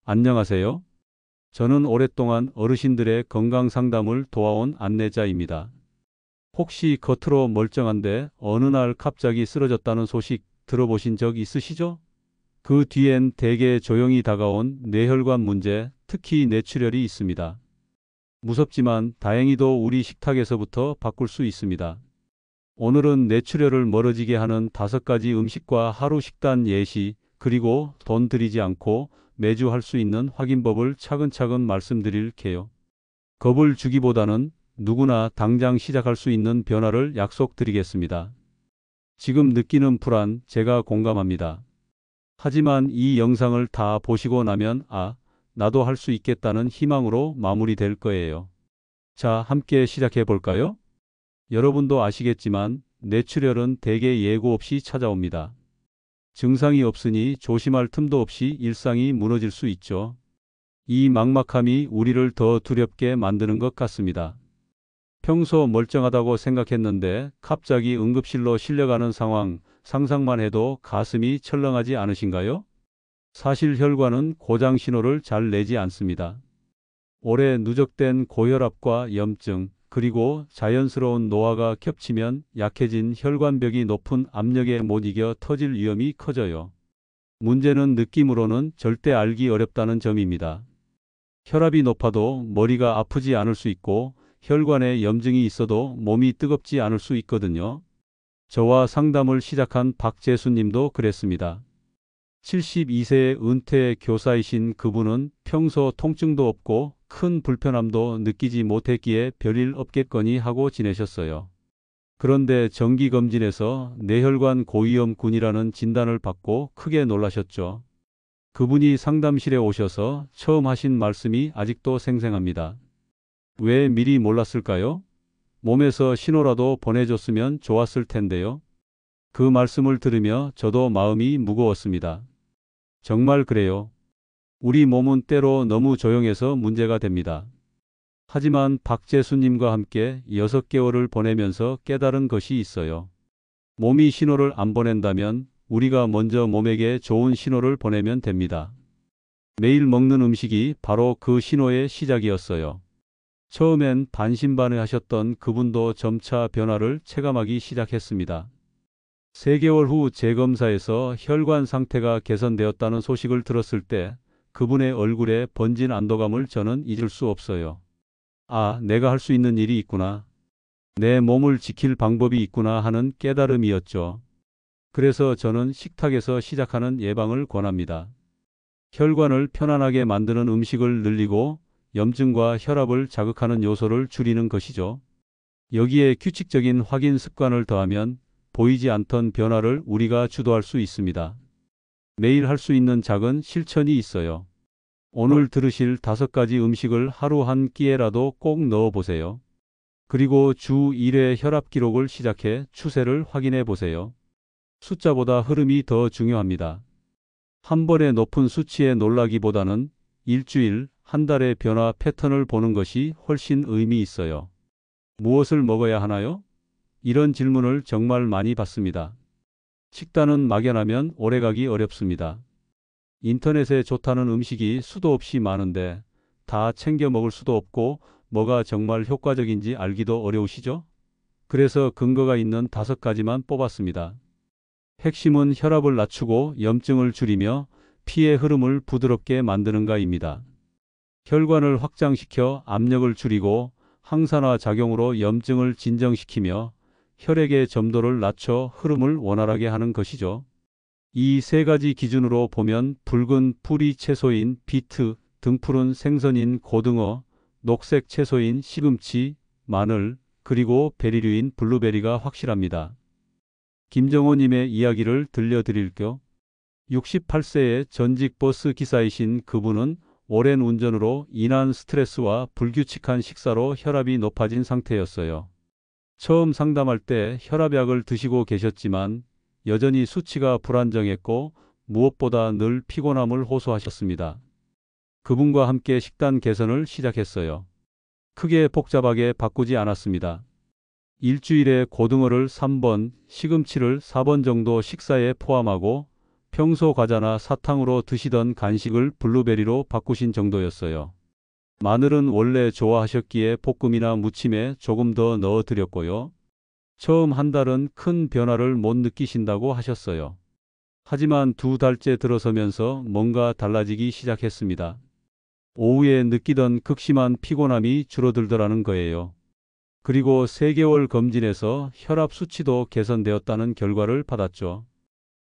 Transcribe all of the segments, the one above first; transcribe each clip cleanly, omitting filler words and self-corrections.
안녕하세요. 저는 오랫동안 어르신들의 건강 상담을 도와온 안내자입니다. 혹시 겉으로 멀쩡한데 어느 날 갑자기 쓰러졌다는 소식 들어보신 적 있으시죠? 그 뒤엔 대개 조용히 다가온 뇌혈관 문제, 특히 뇌출혈이 있습니다. 무섭지만 다행히도 우리 식탁에서부터 바꿀 수 있습니다. 오늘은 뇌출혈을 멀어지게 하는 5가지 음식과 하루 식단 예시, 그리고 돈 들이지 않고 매주 할 수 있는 확인법을 차근차근 말씀드릴게요. 겁을 주기보다는 누구나 당장 시작할 수 있는 변화를 약속드리겠습니다. 지금 느끼는 불안, 제가 공감합니다. 하지만 이 영상을 다 보시고 나면 나도 할 수 있겠다는 희망으로 마무리될 거예요. 자, 함께 시작해 볼까요? 여러분도 아시겠지만 뇌출혈은 대개 예고 없이 찾아옵니다. 증상이 없으니 조심할 틈도 없이 일상이 무너질 수 있죠. 이 막막함이 우리를 더 두렵게 만드는 것 같습니다. 평소 멀쩡하다고 생각했는데 갑자기 응급실로 실려가는 상황, 상상만 해도 가슴이 철렁하지 않으신가요? 사실 혈관은 고장 신호를 잘 내지 않습니다. 오래 누적된 고혈압과 염증, 그리고 자연스러운 노화가 겹치면 약해진 혈관벽이 높은 압력에 못 이겨 터질 위험이 커져요. 문제는 느낌으로는 절대 알기 어렵다는 점입니다. 혈압이 높아도 머리가 아프지 않을 수 있고 혈관에 염증이 있어도 몸이 뜨겁지 않을 수 있거든요. 저와 상담을 시작한 박재수 님도 그랬습니다. 72세의 은퇴 교사이신 그분은 평소 통증도 없고 큰 불편함도 느끼지 못했기에 별일 없겠거니 하고 지내셨어요. 그런데 정기검진에서 뇌혈관 고위험군이라는 진단을 받고 크게 놀라셨죠. 그분이 상담실에 오셔서 처음 하신 말씀이 아직도 생생합니다. 왜 미리 몰랐을까요? 몸에서 신호라도 보내줬으면 좋았을 텐데요. 그 말씀을 들으며 저도 마음이 무거웠습니다. 정말 그래요. 우리 몸은 때로 너무 조용해서 문제가 됩니다. 하지만 박재수님과 함께 6개월을 보내면서 깨달은 것이 있어요. 몸이 신호를 안 보낸다면 우리가 먼저 몸에게 좋은 신호를 보내면 됩니다. 매일 먹는 음식이 바로 그 신호의 시작이었어요. 처음엔 반신반의하셨던 그분도 점차 변화를 체감하기 시작했습니다. 3개월 후 재검사에서 혈관 상태가 개선되었다는 소식을 들었을 때 그분의 얼굴에 번진 안도감을 저는 잊을 수 없어요. 내가 할 수 있는 일이 있구나. 내 몸을 지킬 방법이 있구나 하는 깨달음이었죠. 그래서 저는 식탁에서 시작하는 예방을 권합니다. 혈관을 편안하게 만드는 음식을 늘리고 염증과 혈압을 자극하는 요소를 줄이는 것이죠. 여기에 규칙적인 확인 습관을 더하면 보이지 않던 변화를 우리가 주도할 수 있습니다. 매일 할 수 있는 작은 실천이 있어요. 오늘 들으실 5가지 음식을 하루 한 끼에라도 꼭 넣어보세요. 그리고 주 1회 혈압 기록을 시작해 추세를 확인해 보세요. 숫자보다 흐름이 더 중요합니다. 한 번에 높은 수치에 놀라기보다는 일주일, 한 달의 변화 패턴을 보는 것이 훨씬 의미 있어요. 무엇을 먹어야 하나요? 이런 질문을 정말 많이 받습니다. 식단은 막연하면 오래가기 어렵습니다. 인터넷에 좋다는 음식이 수도 없이 많은데 다 챙겨 먹을 수도 없고 뭐가 정말 효과적인지 알기도 어려우시죠? 그래서 근거가 있는 5가지만 뽑았습니다. 핵심은 혈압을 낮추고 염증을 줄이며 피의 흐름을 부드럽게 만드는가입니다. 혈관을 확장시켜 압력을 줄이고 항산화 작용으로 염증을 진정시키며 혈액의 점도를 낮춰 흐름을 원활하게 하는 것이죠. 이 3가지 기준으로 보면 붉은 풀이 채소인 비트, 등푸른 생선인 고등어, 녹색 채소인 시금치, 마늘, 그리고 베리류인 블루베리가 확실합니다. 김정호님의 이야기를 들려드릴게요. 68세의 전직 버스 기사이신 그분은 오랜 운전으로 인한 스트레스와 불규칙한 식사로 혈압이 높아진 상태였어요. 처음 상담할 때 혈압약을 드시고 계셨지만 여전히 수치가 불안정했고 무엇보다 늘 피곤함을 호소하셨습니다. 그분과 함께 식단 개선을 시작했어요. 크게 복잡하게 바꾸지 않았습니다. 일주일에 고등어를 3번, 시금치를 4번 정도 식사에 포함하고 평소 과자나 사탕으로 드시던 간식을 블루베리로 바꾸신 정도였어요. 마늘은 원래 좋아하셨기에 볶음이나 무침에 조금 더 넣어드렸고요. 처음 한 달은 큰 변화를 못 느끼신다고 하셨어요. 하지만 2달째 들어서면서 뭔가 달라지기 시작했습니다. 오후에 느끼던 극심한 피곤함이 줄어들더라는 거예요. 그리고 3개월 검진에서 혈압 수치도 개선되었다는 결과를 받았죠.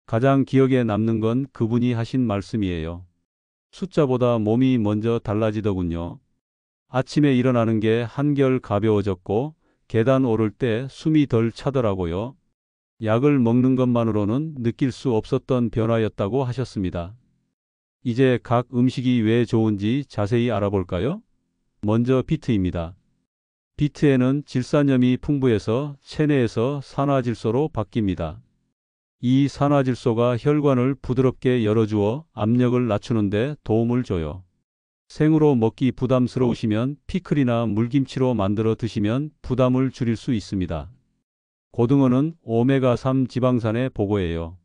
가장 기억에 남는 건 그분이 하신 말씀이에요. 숫자보다 몸이 먼저 달라지더군요. 아침에 일어나는 게 한결 가벼워졌고 계단 오를 때 숨이 덜 차더라고요. 약을 먹는 것만으로는 느낄 수 없었던 변화였다고 하셨습니다. 이제 각 음식이 왜 좋은지 자세히 알아볼까요? 먼저 비트입니다. 비트에는 질산염이 풍부해서 체내에서 산화질소로 바뀝니다. 이 산화질소가 혈관을 부드럽게 열어주어 압력을 낮추는 데 도움을 줘요. 생으로 먹기 부담스러우시면 피클이나 물김치로 만들어 드시면 부담을 줄일 수 있습니다. 고등어는 오메가3 지방산의 보고예요.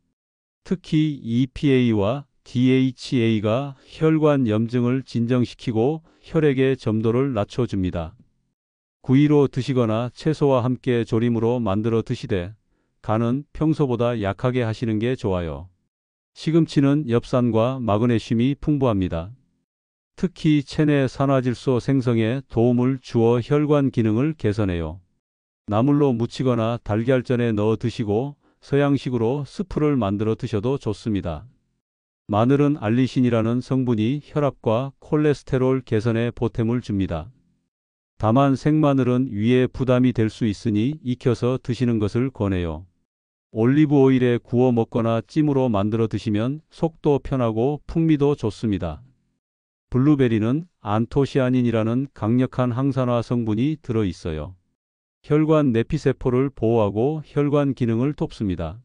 특히 EPA와 DHA가 혈관 염증을 진정시키고 혈액의 점도를 낮춰줍니다. 구이로 드시거나 채소와 함께 조림으로 만들어 드시되 간은 평소보다 약하게 하시는 게 좋아요. 시금치는 엽산과 마그네슘이 풍부합니다. 특히 체내 산화질소 생성에 도움을 주어 혈관 기능을 개선해요. 나물로 무치거나 달걀전에 넣어 드시고 서양식으로 스프를 만들어 드셔도 좋습니다. 마늘은 알리신이라는 성분이 혈압과 콜레스테롤 개선에 보탬을 줍니다. 다만 생마늘은 위에 부담이 될 수 있으니 익혀서 드시는 것을 권해요. 올리브 오일에 구워 먹거나 찜으로 만들어 드시면 속도 편하고 풍미도 좋습니다. 블루베리는 안토시아닌이라는 강력한 항산화 성분이 들어 있어요. 혈관 내피세포를 보호하고 혈관 기능을 돕습니다.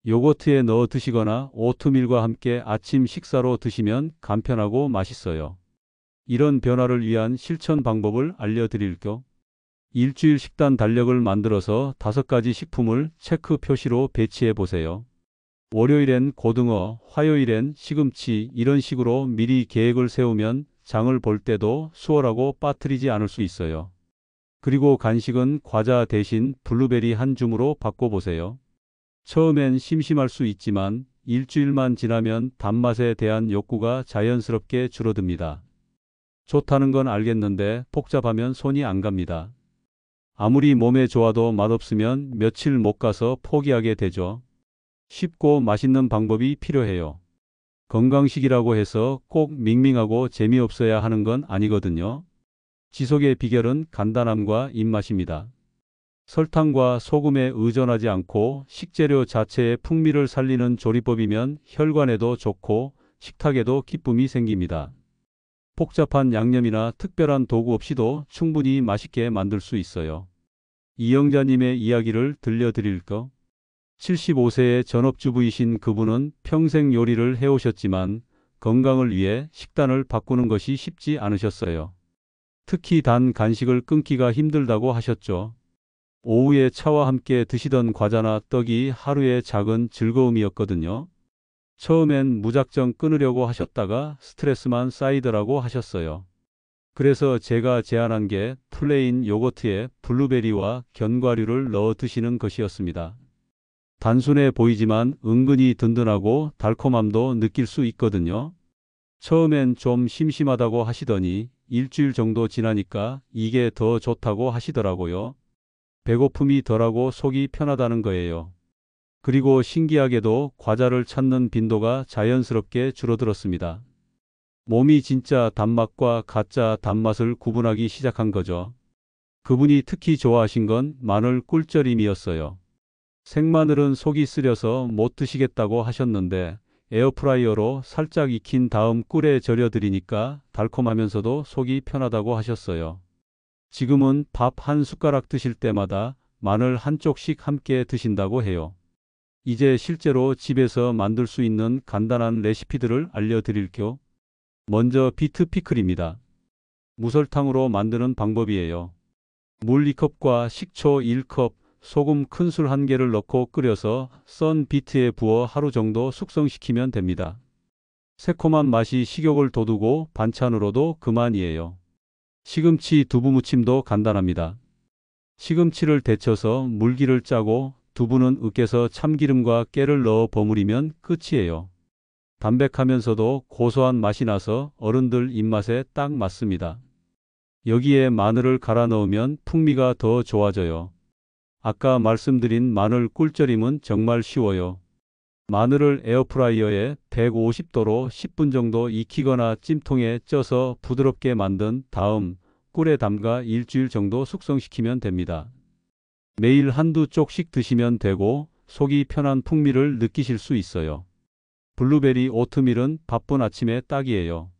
요거트에 넣어 드시거나 오트밀과 함께 아침 식사로 드시면 간편하고 맛있어요. 이런 변화를 위한 실천 방법을 알려드릴게요. 일주일 식단 달력을 만들어서 5가지 식품을 체크 표시로 배치해 보세요. 월요일엔 고등어, 화요일엔 시금치 이런 식으로 미리 계획을 세우면 장을 볼 때도 수월하고 빠뜨리지 않을 수 있어요. 그리고 간식은 과자 대신 블루베리 한 줌으로 바꿔보세요. 처음엔 심심할 수 있지만 일주일만 지나면 단맛에 대한 욕구가 자연스럽게 줄어듭니다. 좋다는 건 알겠는데 복잡하면 손이 안 갑니다. 아무리 몸에 좋아도 맛없으면 며칠 못 가서 포기하게 되죠. 쉽고 맛있는 방법이 필요해요. 건강식이라고 해서 꼭 밍밍하고 재미없어야 하는 건 아니거든요. 지속의 비결은 간단함과 입맛입니다. 설탕과 소금에 의존하지 않고 식재료 자체의 풍미를 살리는 조리법이면 혈관에도 좋고 식탁에도 기쁨이 생깁니다. 복잡한 양념이나 특별한 도구 없이도 충분히 맛있게 만들 수 있어요. 이영자님의 이야기를 들려드릴까? 75세의 전업주부이신 그분은 평생 요리를 해오셨지만 건강을 위해 식단을 바꾸는 것이 쉽지 않으셨어요. 특히 단 간식을 끊기가 힘들다고 하셨죠. 오후에 차와 함께 드시던 과자나 떡이 하루의 작은 즐거움이었거든요. 처음엔 무작정 끊으려고 하셨다가 스트레스만 쌓이더라고 하셨어요. 그래서 제가 제안한 게 플레인 요거트에 블루베리와 견과류를 넣어 드시는 것이었습니다. 단순해 보이지만 은근히 든든하고 달콤함도 느낄 수 있거든요. 처음엔 좀 심심하다고 하시더니 일주일 정도 지나니까 이게 더 좋다고 하시더라고요. 배고픔이 덜하고 속이 편하다는 거예요. 그리고 신기하게도 과자를 찾는 빈도가 자연스럽게 줄어들었습니다. 몸이 진짜 단맛과 가짜 단맛을 구분하기 시작한 거죠. 그분이 특히 좋아하신 건 마늘 꿀절임이었어요. 생마늘은 속이 쓰려서 못 드시겠다고 하셨는데 에어프라이어로 살짝 익힌 다음 꿀에 절여 드리니까 달콤하면서도 속이 편하다고 하셨어요. 지금은 밥 한 숟가락 드실 때마다 마늘 한쪽씩 함께 드신다고 해요. 이제 실제로 집에서 만들 수 있는 간단한 레시피들을 알려드릴게요. 먼저 비트 피클입니다. 무설탕으로 만드는 방법이에요. 물 2컵과 식초 1컵, 소금 큰술 1개를 넣고 끓여서 썬 비트에 부어 하루 정도 숙성시키면 됩니다. 새콤한 맛이 식욕을 돋우고 반찬으로도 그만이에요. 시금치 두부무침도 간단합니다. 시금치를 데쳐서 물기를 짜고 두부는 으깨서 참기름과 깨를 넣어 버무리면 끝이에요. 담백하면서도 고소한 맛이 나서 어른들 입맛에 딱 맞습니다. 여기에 마늘을 갈아 넣으면 풍미가 더 좋아져요. 아까 말씀드린 마늘 꿀절임은 정말 쉬워요. 마늘을 에어프라이어에 150도로 10분 정도 익히거나 찜통에 쪄서 부드럽게 만든 다음 꿀에 담가 일주일 정도 숙성시키면 됩니다. 매일 한두 쪽씩 드시면 되고 속이 편한 풍미를 느끼실 수 있어요. 블루베리 오트밀은 바쁜 아침에 딱이에요.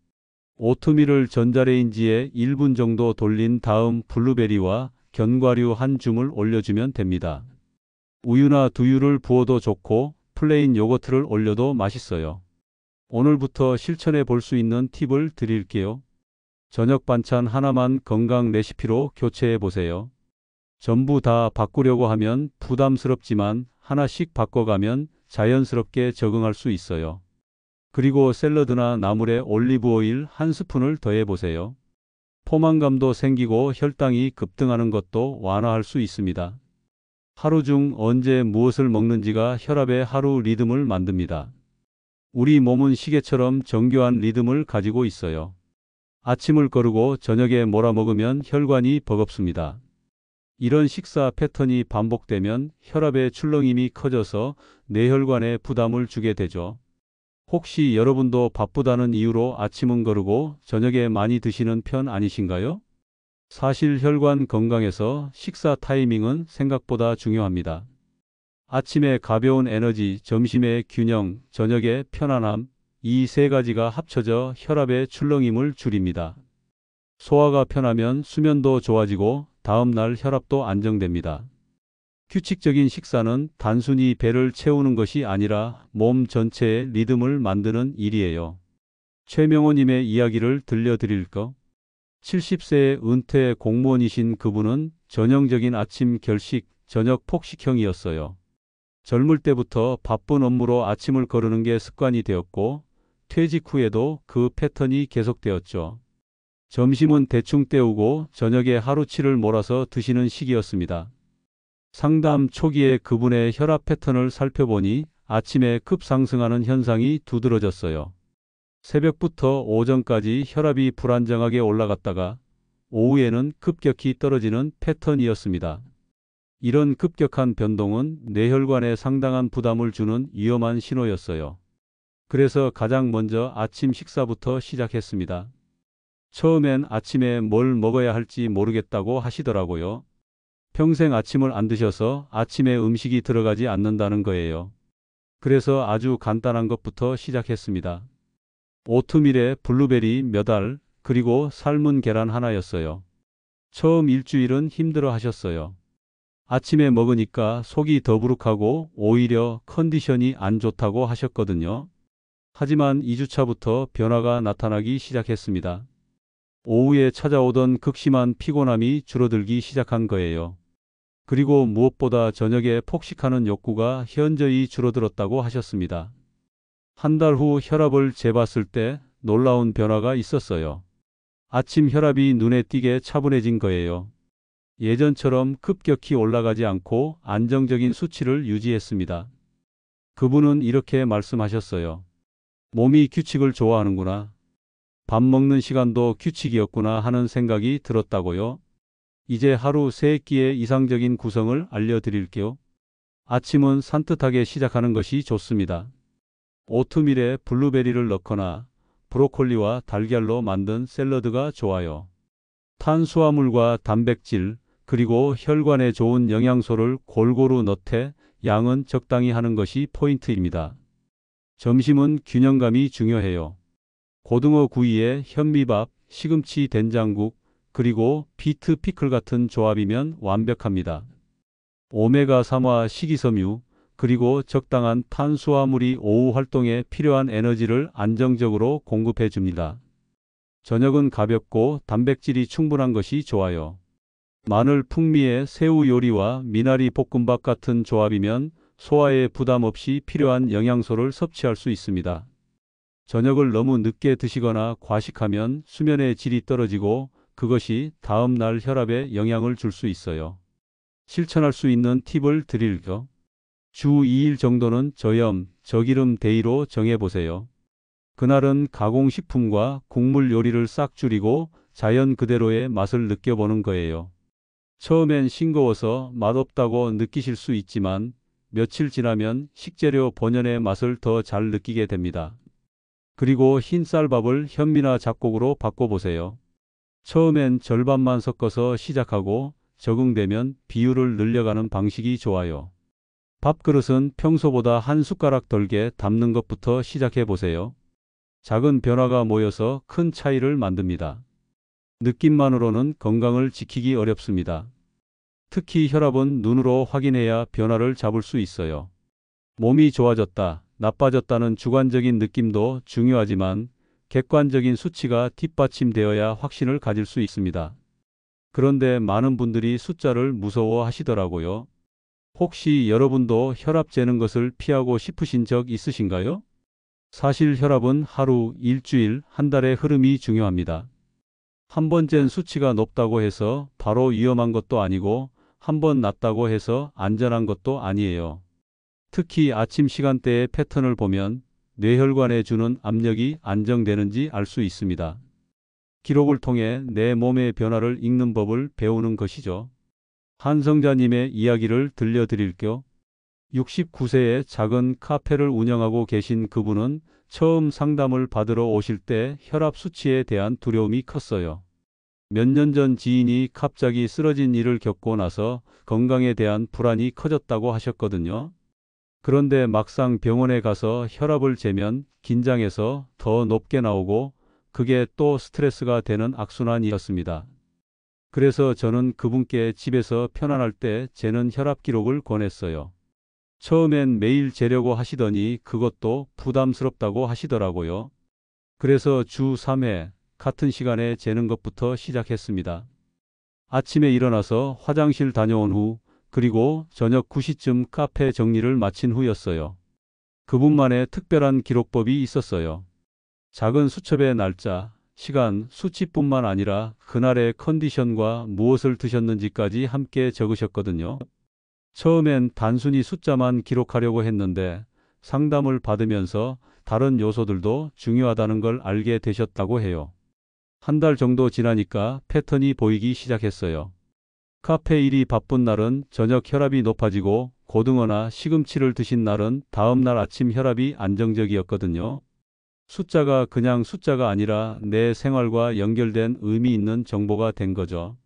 오트밀을 전자레인지에 1분 정도 돌린 다음 블루베리와 견과류 한 줌을 올려주면 됩니다. 우유나 두유를 부어도 좋고 플레인 요거트를 올려도 맛있어요. 오늘부터 실천해 볼 수 있는 팁을 드릴게요. 저녁 반찬 하나만 건강 레시피로 교체해 보세요. 전부 다 바꾸려고 하면 부담스럽지만 하나씩 바꿔가면 자연스럽게 적응할 수 있어요. 그리고 샐러드나 나물에 올리브 오일 1스푼을 더해 보세요. 포만감도 생기고 혈당이 급등하는 것도 완화할 수 있습니다. 하루 중 언제 무엇을 먹는지가 혈압의 하루 리듬을 만듭니다. 우리 몸은 시계처럼 정교한 리듬을 가지고 있어요. 아침을 거르고 저녁에 몰아먹으면 혈관이 버겁습니다. 이런 식사 패턴이 반복되면 혈압의 출렁임이 커져서 뇌혈관에 부담을 주게 되죠. 혹시 여러분도 바쁘다는 이유로 아침은 거르고 저녁에 많이 드시는 편 아니신가요? 사실 혈관 건강에서 식사 타이밍은 생각보다 중요합니다. 아침에 가벼운 에너지, 점심에 균형, 저녁에 편안함, 이 세 가지가 합쳐져 혈압의 출렁임을 줄입니다. 소화가 편하면 수면도 좋아지고 다음 날 혈압도 안정됩니다. 규칙적인 식사는 단순히 배를 채우는 것이 아니라 몸 전체의 리듬을 만드는 일이에요. 최명호님의 이야기를 들려드릴까? 70세의 은퇴 공무원이신 그분은 전형적인 아침 결식, 저녁 폭식형이었어요. 젊을 때부터 바쁜 업무로 아침을 거르는 게 습관이 되었고 퇴직 후에도 그 패턴이 계속되었죠. 점심은 대충 때우고 저녁에 하루치를 몰아서 드시는 식이었습니다. 상담 초기에 그분의 혈압 패턴을 살펴보니 아침에 급상승하는 현상이 두드러졌어요. 새벽부터 오전까지 혈압이 불안정하게 올라갔다가 오후에는 급격히 떨어지는 패턴이었습니다. 이런 급격한 변동은 뇌혈관에 상당한 부담을 주는 위험한 신호였어요. 그래서 가장 먼저 아침 식사부터 시작했습니다. 처음엔 아침에 뭘 먹어야 할지 모르겠다고 하시더라고요. 평생 아침을 안 드셔서 아침에 음식이 들어가지 않는다는 거예요. 그래서 아주 간단한 것부터 시작했습니다. 오트밀에 블루베리 몇 알, 그리고 삶은 계란 하나였어요. 처음 일주일은 힘들어 하셨어요. 아침에 먹으니까 속이 더부룩하고 오히려 컨디션이 안 좋다고 하셨거든요. 하지만 2주차부터 변화가 나타나기 시작했습니다. 오후에 찾아오던 극심한 피곤함이 줄어들기 시작한 거예요. 그리고 무엇보다 저녁에 폭식하는 욕구가 현저히 줄어들었다고 하셨습니다. 한 달 후 혈압을 재봤을 때 놀라운 변화가 있었어요. 아침 혈압이 눈에 띄게 차분해진 거예요. 예전처럼 급격히 올라가지 않고 안정적인 수치를 유지했습니다. 그분은 이렇게 말씀하셨어요. 몸이 규칙을 좋아하는구나. 밥 먹는 시간도 규칙이었구나 하는 생각이 들었다고요. 이제 하루 3끼의 이상적인 구성을 알려드릴게요. 아침은 산뜻하게 시작하는 것이 좋습니다. 오트밀에 블루베리를 넣거나 브로콜리와 달걀로 만든 샐러드가 좋아요. 탄수화물과 단백질, 그리고 혈관에 좋은 영양소를 골고루 넣되 양은 적당히 하는 것이 포인트입니다. 점심은 균형감이 중요해요. 고등어 구이에 현미밥, 시금치 된장국, 그리고 비트 피클 같은 조합이면 완벽합니다. 오메가3와 식이섬유, 그리고 적당한 탄수화물이 오후 활동에 필요한 에너지를 안정적으로 공급해 줍니다. 저녁은 가볍고 단백질이 충분한 것이 좋아요. 마늘 풍미의 새우 요리와 미나리 볶음밥 같은 조합이면 소화에 부담 없이 필요한 영양소를 섭취할 수 있습니다. 저녁을 너무 늦게 드시거나 과식하면 수면의 질이 떨어지고 그것이 다음 날 혈압에 영향을 줄 수 있어요. 실천할 수 있는 팁을 드릴게요. 주 2일 정도는 저염, 저기름 데이로 정해보세요. 그날은 가공식품과 국물 요리를 싹 줄이고 자연 그대로의 맛을 느껴보는 거예요. 처음엔 싱거워서 맛없다고 느끼실 수 있지만 며칠 지나면 식재료 본연의 맛을 더 잘 느끼게 됩니다. 그리고 흰 쌀밥을 현미나 잡곡으로 바꿔보세요. 처음엔 절반만 섞어서 시작하고 적응되면 비율을 늘려가는 방식이 좋아요. 밥그릇은 평소보다 한 숟가락 덜게 담는 것부터 시작해 보세요. 작은 변화가 모여서 큰 차이를 만듭니다. 느낌만으로는 건강을 지키기 어렵습니다. 특히 혈압은 눈으로 확인해야 변화를 잡을 수 있어요. 몸이 좋아졌다, 나빠졌다는 주관적인 느낌도 중요하지만 객관적인 수치가 뒷받침되어야 확신을 가질 수 있습니다. 그런데 많은 분들이 숫자를 무서워하시더라고요. 혹시 여러분도 혈압 재는 것을 피하고 싶으신 적 있으신가요? 사실 혈압은 하루, 일주일, 한 달의 흐름이 중요합니다. 한 번 잰 수치가 높다고 해서 바로 위험한 것도 아니고 한 번 낮다고 해서 안전한 것도 아니에요. 특히 아침 시간대의 패턴을 보면 뇌혈관에 주는 압력이 안정되는지 알 수 있습니다. 기록을 통해 내 몸의 변화를 읽는 법을 배우는 것이죠. 한성자님의 이야기를 들려드릴게요. 69세에 작은 카페를 운영하고 계신 그분은 처음 상담을 받으러 오실 때 혈압 수치에 대한 두려움이 컸어요. 몇 년 전 지인이 갑자기 쓰러진 일을 겪고 나서 건강에 대한 불안이 커졌다고 하셨거든요. 그런데 막상 병원에 가서 혈압을 재면 긴장해서 더 높게 나오고 그게 또 스트레스가 되는 악순환이었습니다. 그래서 저는 그분께 집에서 편안할 때 재는 혈압 기록을 권했어요. 처음엔 매일 재려고 하시더니 그것도 부담스럽다고 하시더라고요. 그래서 주 3회 같은 시간에 재는 것부터 시작했습니다. 아침에 일어나서 화장실 다녀온 후 그리고 저녁 9시쯤 카페 정리를 마친 후였어요. 그분만의 특별한 기록법이 있었어요. 작은 수첩에 날짜, 시간, 수치뿐만 아니라 그날의 컨디션과 무엇을 드셨는지까지 함께 적으셨거든요. 처음엔 단순히 숫자만 기록하려고 했는데 상담을 받으면서 다른 요소들도 중요하다는 걸 알게 되셨다고 해요. 한 달 정도 지나니까 패턴이 보이기 시작했어요. 카페 일이 바쁜 날은 저녁 혈압이 높아지고 고등어나 시금치를 드신 날은 다음 날 아침 혈압이 안정적이었거든요. 숫자가 그냥 숫자가 아니라 내 생활과 연결된 의미 있는 정보가 된 거죠.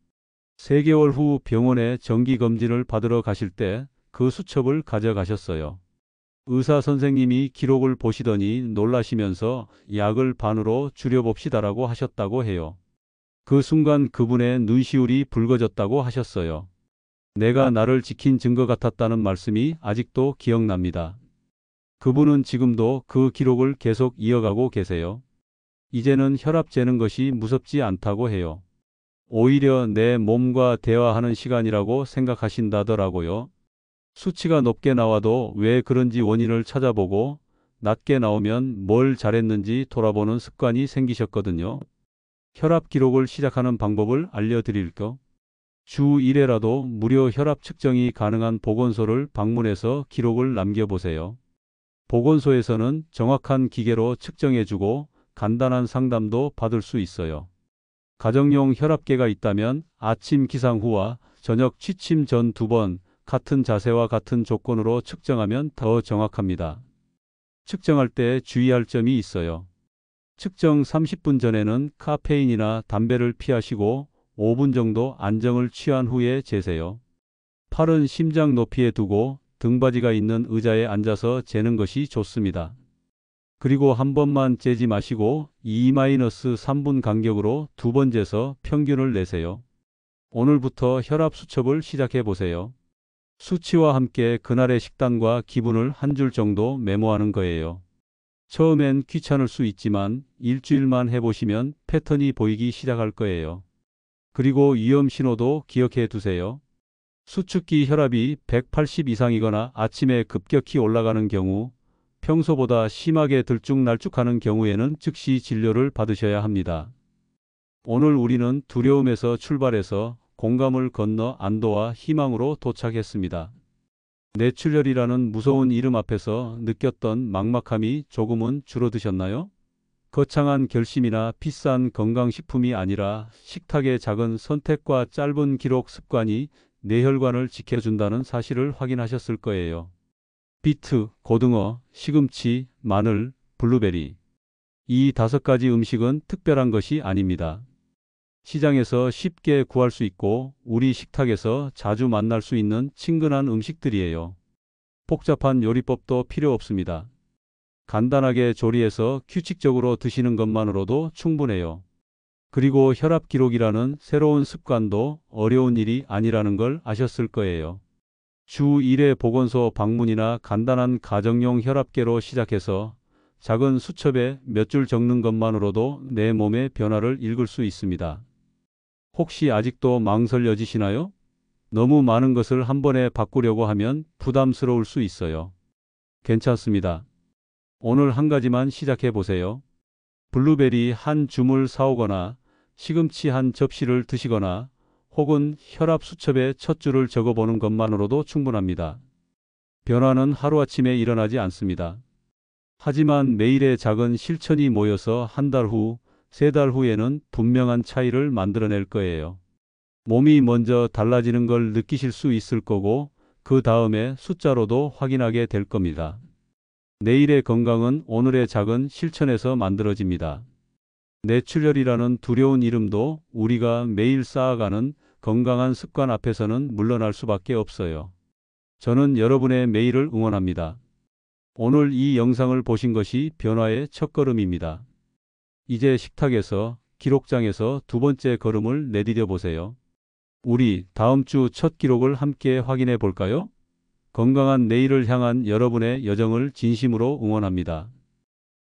3개월 후 병원에 정기검진을 받으러 가실 때 그 수첩을 가져가셨어요. 의사 선생님이 기록을 보시더니 놀라시면서 약을 반으로 줄여봅시다라고 하셨다고 해요. 그 순간 그분의 눈시울이 붉어졌다고 하셨어요. 내가 나를 지킨 증거 같았다는 말씀이 아직도 기억납니다. 그분은 지금도 그 기록을 계속 이어가고 계세요. 이제는 혈압 재는 것이 무섭지 않다고 해요. 오히려 내 몸과 대화하는 시간이라고 생각하신다더라고요. 수치가 높게 나와도 왜 그런지 원인을 찾아보고 낮게 나오면 뭘 잘했는지 돌아보는 습관이 생기셨거든요. 혈압 기록을 시작하는 방법을 알려드릴게요. 주 1회라도 무료 혈압 측정이 가능한 보건소를 방문해서 기록을 남겨보세요. 보건소에서는 정확한 기계로 측정해주고 간단한 상담도 받을 수 있어요. 가정용 혈압계가 있다면 아침 기상 후와 저녁 취침 전 2번 같은 자세와 같은 조건으로 측정하면 더 정확합니다. 측정할 때 주의할 점이 있어요. 측정 30분 전에는 카페인이나 담배를 피하시고 5분 정도 안정을 취한 후에 재세요. 팔은 심장 높이에 두고 등받이가 있는 의자에 앉아서 재는 것이 좋습니다. 그리고 한 번만 재지 마시고 2-3분 간격으로 2번 재서 평균을 내세요. 오늘부터 혈압 수첩을 시작해 보세요. 수치와 함께 그날의 식단과 기분을 한 줄 정도 메모하는 거예요. 처음엔 귀찮을 수 있지만 일주일만 해보시면 패턴이 보이기 시작할 거예요. 그리고 위험 신호도 기억해 두세요. 수축기 혈압이 180 이상이거나 아침에 급격히 올라가는 경우, 평소보다 심하게 들쭉날쭉하는 경우에는 즉시 진료를 받으셔야 합니다. 오늘 우리는 두려움에서 출발해서 공감을 건너 안도와 희망으로 도착했습니다. 뇌출혈이라는 무서운 이름 앞에서 느꼈던 막막함이 조금은 줄어드셨나요? 거창한 결심이나 비싼 건강식품이 아니라 식탁의 작은 선택과 짧은 기록 습관이 뇌혈관을 지켜준다는 사실을 확인하셨을 거예요. 비트, 고등어, 시금치, 마늘, 블루베리. 이 5가지 음식은 특별한 것이 아닙니다. 시장에서 쉽게 구할 수 있고 우리 식탁에서 자주 만날 수 있는 친근한 음식들이에요. 복잡한 요리법도 필요 없습니다. 간단하게 조리해서 규칙적으로 드시는 것만으로도 충분해요. 그리고 혈압 기록이라는 새로운 습관도 어려운 일이 아니라는 걸 아셨을 거예요. 주 1회 보건소 방문이나 간단한 가정용 혈압계로 시작해서 작은 수첩에 몇 줄 적는 것만으로도 내 몸의 변화를 읽을 수 있습니다. 혹시 아직도 망설여지시나요? 너무 많은 것을 한 번에 바꾸려고 하면 부담스러울 수 있어요. 괜찮습니다. 오늘 한 가지만 시작해 보세요. 블루베리 한 줌을 사오거나 시금치 한 접시를 드시거나 혹은 혈압 수첩에 첫 줄을 적어보는 것만으로도 충분합니다. 변화는 하루아침에 일어나지 않습니다. 하지만 매일의 작은 실천이 모여서 한 달 후, 3달 후에는 분명한 차이를 만들어낼 거예요. 몸이 먼저 달라지는 걸 느끼실 수 있을 거고 그 다음에 숫자로도 확인하게 될 겁니다. 내일의 건강은 오늘의 작은 실천에서 만들어집니다. 뇌출혈이라는 두려운 이름도 우리가 매일 쌓아가는 건강한 습관 앞에서는 물러날 수밖에 없어요. 저는 여러분의 매일을 응원합니다. 오늘 이 영상을 보신 것이 변화의 첫걸음입니다. 이제 식탁에서, 기록장에서 2번째 걸음을 내디뎌 보세요. 우리 다음 주 첫 기록을 함께 확인해 볼까요? 건강한 내일을 향한 여러분의 여정을 진심으로 응원합니다.